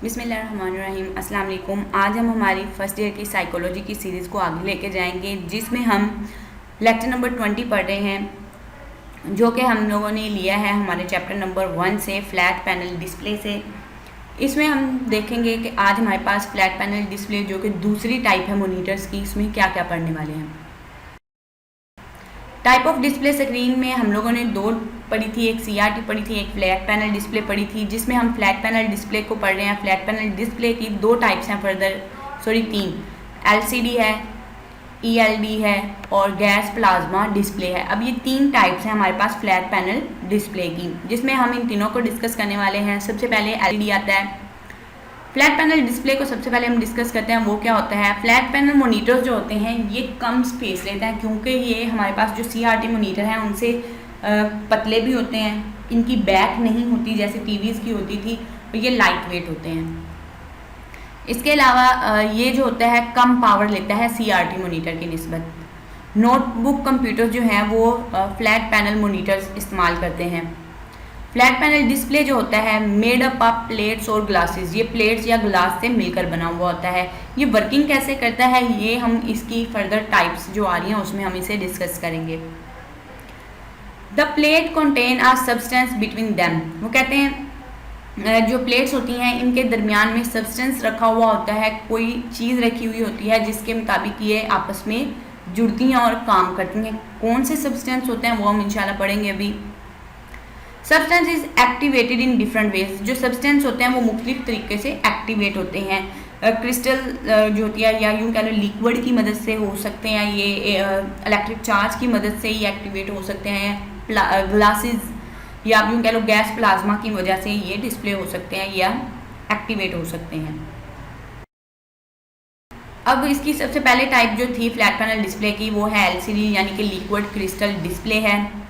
बिस्मिल्लाहिर्रहमानिर्रहीम अस्सलाम वालेकुम। आज हम हमारी फर्स्ट ईयर की साइकोलॉजी की सीरीज़ को आगे लेके जाएंगे, जिसमें हम लेक्चर नंबर 20 पढ़ रहे हैं, जो कि हम लोगों ने लिया है हमारे चैप्टर नंबर 1 से, फ्लैट पैनल डिस्प्ले से। इसमें हम देखेंगे कि आज हमारे पास फ्लैट पैनल डिस्प्ले जो कि दूसरी टाइप है मॉनिटर्स की, इसमें क्या क्या पढ़ने वाले हैं। टाइप ऑफ डिस्प्ले स्क्रीन में हम लोगों ने दो पढ़ी थी, एक सीआरटी पढ़ी थी, एक फ्लैट पैनल डिस्प्ले पढ़ी थी, जिसमें हम फ्लैट पैनल डिस्प्ले को पढ़ रहे हैं। फ्लैट पैनल डिस्प्ले की दो टाइप्स हैं, तीन, एलसीडी है, ईएलडी है और गैस प्लाज्मा डिस्प्ले है। अब ये तीन टाइप्स हैं हमारे पास फ्लैट पैनल डिस्प्ले की, जिसमें हम इन तीनों को डिस्कस करने वाले हैं। सबसे पहले एलसीडी आता है। फ्लैट पैनल डिस्प्ले को सबसे पहले हम डिस्कस करते हैं, वो क्या होता है। फ्लैट पैनल मोनीटर्स जो होते हैं ये कम स्पेस लेते हैं, क्योंकि ये हमारे पास जो सीआरटी मोनीटर हैं उनसे पतले भी होते हैं, इनकी बैक नहीं होती जैसे टीवीज़ की होती थी, और ये लाइट वेट होते हैं। इसके अलावा ये जो होता है कम पावर लेता है सीआरटी मोनीटर की निस्बत। नोटबुक कंप्यूटर जो हैं वो फ्लैट पैनल मोनीटर्स इस्तेमाल करते हैं। फ्लैट पैनल डिस्प्ले जो होता है मेड अप ऑफ प्लेट्स और ग्लासेस, ये प्लेट्स या ग्लास से मिलकर बना हुआ होता है। ये वर्किंग कैसे करता है, ये हम इसकी फर्दर टाइप्स जो आ रही हैं उसमें हम इसे डिस्कस करेंगे। The plate contain a substance between them, वो कहते हैं जो प्लेट्स होती हैं इनके दरमियान में सब्सटेंस रखा हुआ होता है, कोई चीज़ रखी हुई होती है जिसके मुताबिक ये आपस में जुड़ती हैं और काम करती हैं। कौन से सब्सटेंस होते हैं वो हम इंशाल्लाह पढ़ेंगे अभी। Substance is activated in different ways, जो सब्सटेंस होते हैं वो मुख्तलिफ तरीके से एक्टिवेट होते हैं। क्रिस्टल जो होती है, या यूँ कह लो लिक्विड की मदद से हो सकते हैं, ये इलेक्ट्रिक चार्ज की मदद से ही एक्टिवेट हो सकते हैं। ग्लासेस या आप यूँ कह लो गैस प्लाज्मा की वजह से ये डिस्प्ले हो सकते हैं या एक्टिवेट हो सकते हैं। अब इसकी सबसे पहले टाइप जो थी फ्लैट पैनल डिस्प्ले की वो है एलसीडी, यानी कि लिक्विड क्रिस्टल डिस्प्ले है।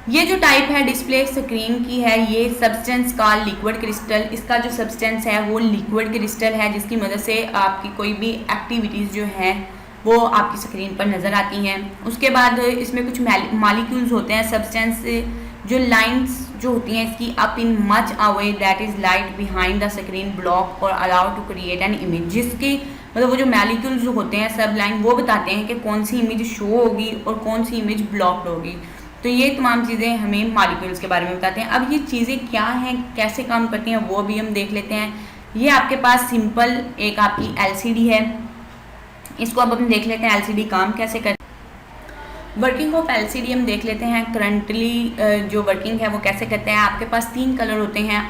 ये जो टाइप है डिस्प्ले स्क्रीन की है, ये सब्सटेंस का लिक्विड क्रिस्टल, इसका जो सब्सटेंस है वो लिक्विड क्रिस्टल है, जिसकी मदद से आपकी कोई भी एक्टिविटीज़ जो हैं वो आपकी स्क्रीन पर नज़र आती हैं। उसके बाद इसमें कुछ मॉलिक्यूल्स होते हैं, सब्सटेंस जो लाइंस जो होती हैं इसकी up in much a way that is light behind the screen block और allow to create an image, जिसके मतलब वो जो मॉलिक्यूल्स जो होते हैं सब लाइन वो बताते हैं कि कौन सी इमेज शो होगी और कौन सी इमेज ब्लॉक्ड होगी। तो ये तमाम चीज़ें हमें मॉलिक्यूल्स के बारे में बताते हैं। अब ये चीज़ें क्या हैं, कैसे काम करती हैं, वो भी हम देख लेते हैं। ये आपके पास सिंपल एक आपकी एलसीडी है, इसको अब हम देख लेते हैं एलसीडी काम कैसे करती है। वर्किंग ऑफ एलसीडी हम देख लेते हैं। करंटली जो वर्किंग है वो कैसे करते हैं। आपके पास तीन कलर होते हैं,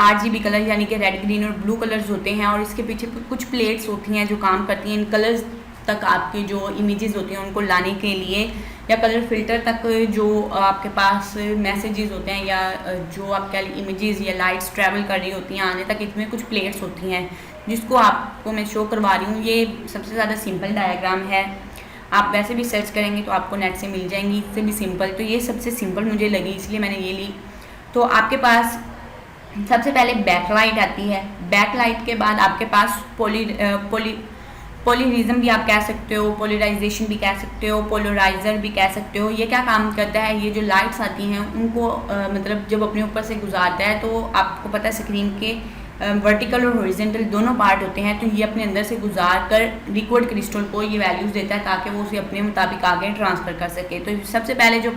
RGB कलर यानी कि रेड, ग्रीन और ब्लू कलर्स होते हैं, और इसके पीछे कुछ प्लेट्स होती हैं जो काम करती हैं इन कलर्स तक आपके जो इमेजेस होती हैं उनको लाने के लिए, या कलर फिल्टर तक जो आपके पास मैसेजेस होते हैं या जो आपके इमेजेस या लाइट्स ट्रैवल कर रही होती हैं आने तक, इसमें कुछ प्लेट्स होती हैं जिसको आपको मैं शो करवा रही हूँ। ये सबसे ज़्यादा सिंपल डायग्राम है, आप वैसे भी सर्च करेंगे तो आपको नेट से मिल जाएंगी, इससे भी सिंपल। तो ये सबसे सिंपल मुझे लगी इसलिए मैंने ये ली। तो आपके पास सबसे पहले बैकलाइट आती है। बैकलाइट के बाद आपके पास पोलरिज्म भी आप कह सकते हो, पोलराइजेशन भी कह सकते हो, पोलराइज़र भी कह सकते हो। ये क्या काम करता है, ये जो लाइट्स आती हैं उनको मतलब जब अपने ऊपर से गुजारता है तो आपको पता है स्क्रीन के वर्टिकल और हॉरिजॉन्टल दोनों पार्ट होते हैं, तो ये अपने अंदर से गुजार कर लिक्विड क्रिस्टल को ये वैल्यूज़ देता है ताकि वो उसे अपने मुताबिक आगे ट्रांसफ़र कर सके। तो सबसे पहले जो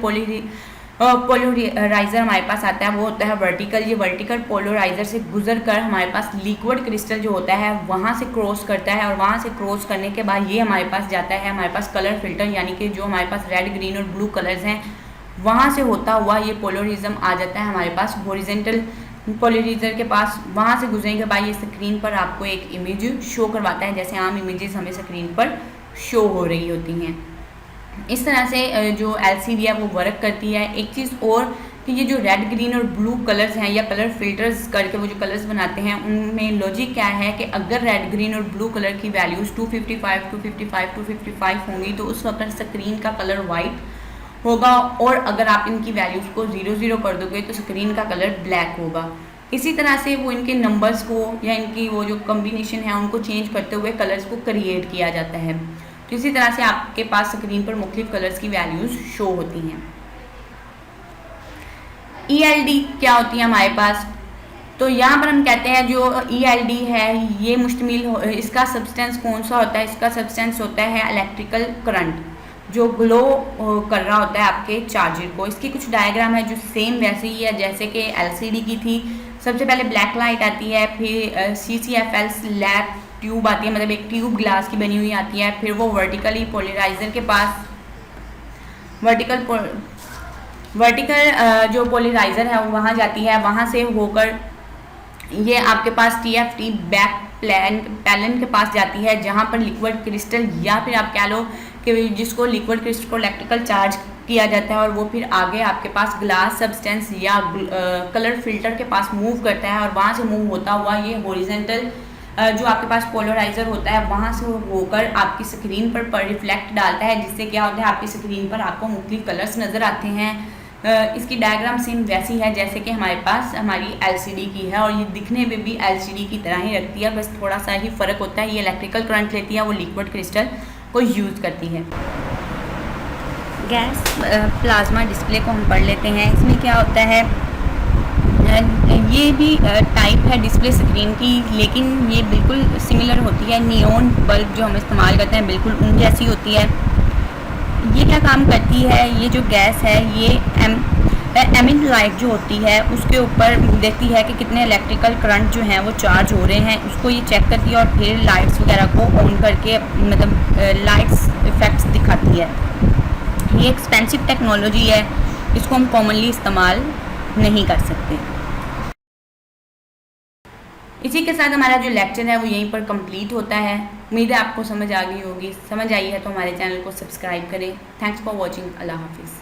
पोलराइज़र हमारे पास आता है वो होता है वर्टिकल। ये वर्टिकल पोलराइज़र से गुजर कर हमारे पास लिक्विड क्रिस्टल जो होता है वहाँ से क्रॉस करता है, और वहाँ से क्रॉस करने के बाद ये हमारे पास जाता है हमारे पास कलर फिल्टर, यानी कि जो हमारे पास रेड, ग्रीन और ब्लू कलर्स हैं वहाँ से होता हुआ ये पोलरिज्म आ जाता है हमारे पास हॉरिजॉन्टल पोलराइज़र के पास। वहाँ से गुजरने के बाद ये स्क्रीन पर आपको एक इमेज शो करवाता है, जैसे आम इमेजेस हमें स्क्रीन पर शो हो रही होती हैं। इस तरह से जो एलसीडी है वो वर्क करती है। एक चीज़ और कि ये जो रेड, ग्रीन और ब्लू कलर्स हैं या कलर फिल्टर्स करके वो जो कलर्स बनाते हैं उनमें लॉजिक क्या है कि अगर रेड, ग्रीन और ब्लू कलर की वैल्यूज़ 255 होंगी तो उस वक्त स्क्रीन का कलर वाइट होगा, और अगर आप इनकी वैल्यूज़ को 0 कर दोगे तो स्क्रीन का कलर ब्लैक होगा। इसी तरह से वो इनके नंबर्स को या इनकी वो जो कम्बिनेशन है उनको चेंज करते हुए कलर्स को क्रिएट किया जाता है। तो इसी तरह से आपके पास स्क्रीन पर मुख्तलिफ कलर्स की वैल्यूज़ शो होती हैं। ELD क्या होती है हमारे पास, तो यहाँ पर हम कहते हैं जो ELD है ये मुश्तमिल इसका सब्सटेंस कौन सा होता है, इसका सब्सटेंस होता है इलेक्ट्रिकल करंट जो ग्लो कर रहा होता है आपके चार्जर को। इसकी कुछ डायग्राम है जो सेम वैसे ही है जैसे कि LCD की थी। सबसे पहले ब्लैक लाइट आती है, फिर CCFL स्लैब ट्यूब आती है, मतलब एक ट्यूब ग्लास की बनी हुई आती है, फिर वो वर्टिकली पोलराइजर के पास वर्टिकल जो पोलराइजर है वहाँ जाती है, वहाँ से होकर ये आपके पास TFT बैक पैलन के पास जाती है जहाँ पर लिक्विड क्रिस्टल या फिर आप कह लो कि जिसको लिक्विड क्रिस्टल को इलेक्ट्रिकल चार्ज किया जाता है और वो फिर आगे आपके पास ग्लास सब्सटेंस या कलर फिल्टर के पास मूव करता है और वहाँ से मूव होता हुआ ये हॉरिजॉन्टल जो आपके पास पोलराइजर होता है वहाँ से होकर आपकी स्क्रीन पर रिफ्लेक्ट डालता है, जिससे क्या होता है आपकी स्क्रीन पर आपको मुख्तलिफ कलर्स नज़र आते हैं। इसकी डायग्राम सेम वैसी है जैसे कि हमारे पास हमारी LCD की है और ये दिखने में भी LCD की तरह ही रखती है, बस थोड़ा सा ही फ़र्क होता है। ये इलेक्ट्रिकल करंट लेती है, वो लिक्विड क्रिस्टल को यूज़ करती है। गैस प्लाज्मा डिस्प्ले को हम पढ़ लेते हैं। इसमें क्या होता है, ये भी टाइप है डिस्प्ले स्क्रीन की, लेकिन ये बिल्कुल सिमिलर होती है नियॉन बल्ब जो हम इस्तेमाल करते हैं, बिल्कुल उन जैसी होती है। ये क्या काम करती है, ये जो गैस है ये एमिट लाइट जो होती है उसके ऊपर देखती है कि कितने इलेक्ट्रिकल करंट जो हैं वो चार्ज हो रहे हैं, उसको ये चेक करती है और फिर लाइट्स वगैरह को ऑन करके मतलब लाइट्स इफेक्ट्स दिखाती है। ये एक्सपेंसिव टेक्नोलॉजी है, इसको हम कॉमनली इस्तेमाल नहीं कर सकते। इसी के साथ हमारा जो लेक्चर है वो यहीं पर कंप्लीट होता है। उम्मीद है आपको समझ आ गई होगी। समझ आई है तो हमारे चैनल को सब्सक्राइब करें। Thanks for watching. अल्लाह हाफिज़।